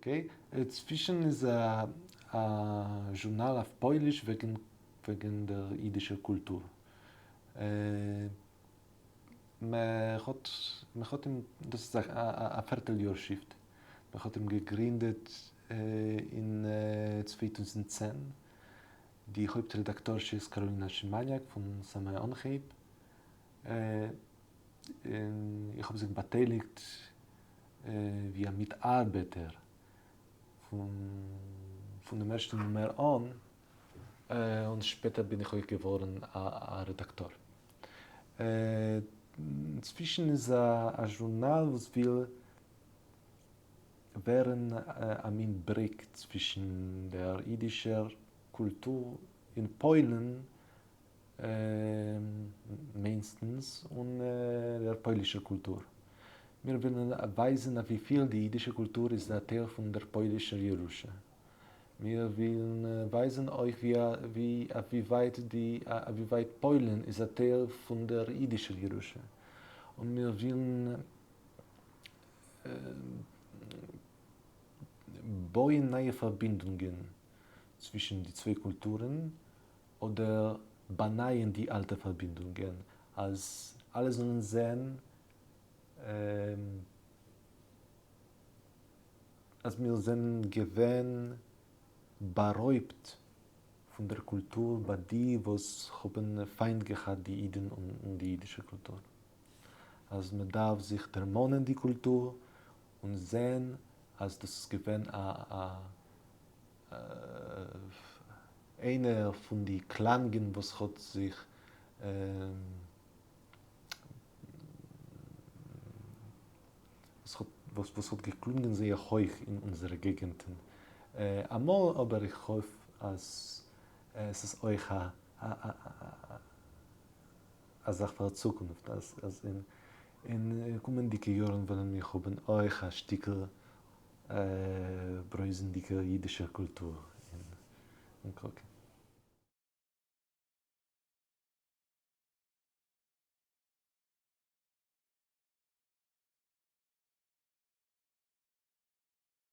Okay? Zwischen ist ein Journal auf Polish wegen der jüdischen Kultur. Das ist ein Vierteljahrschrift. Man hat ihn gegründet in 2010. Die Hauptredaktorin ist Carolina Szymaniak von Samay Onheib. Ich habe sich beteiligt wie ein Mitarbeiter von dem ersten Nummer an und später bin ich auch geworden ein Redakteur. Inzwischen ist ein Journal, was will wären ein Brick zwischen der jüdischen Kultur in Polen meistens und der polnischen Kultur. Wir wollen weisen, wie viel die jüdische Kultur ist ein Teil von der polnischen Jerusalem. Wir wollen weisen euch, wie weit Polen ist ein Teil von der jüdischen Jerusalem. Und wir wollen bauen neue Verbindungen zwischen die zwei Kulturen oder beneien die alten Verbindungen. Als alle sollen sehen, als wir sind gewähnt, beraubt von der Kultur, bei die, was haben Feind gehabt, die Juden und die jüdische Kultur. Also man darf sich ermahnen die Kultur und sehen, als das gewähnt einer von den Klangen, was hat sich was hat geklungen sehr häufig in unseren Gegenden. Einmal aber ich hoffe, als es ist euch eine Sache für die Zukunft. Als in kommenden Jahren wollen wir haben euch ein Stück brösendicke jüdische Kultur in Kroken.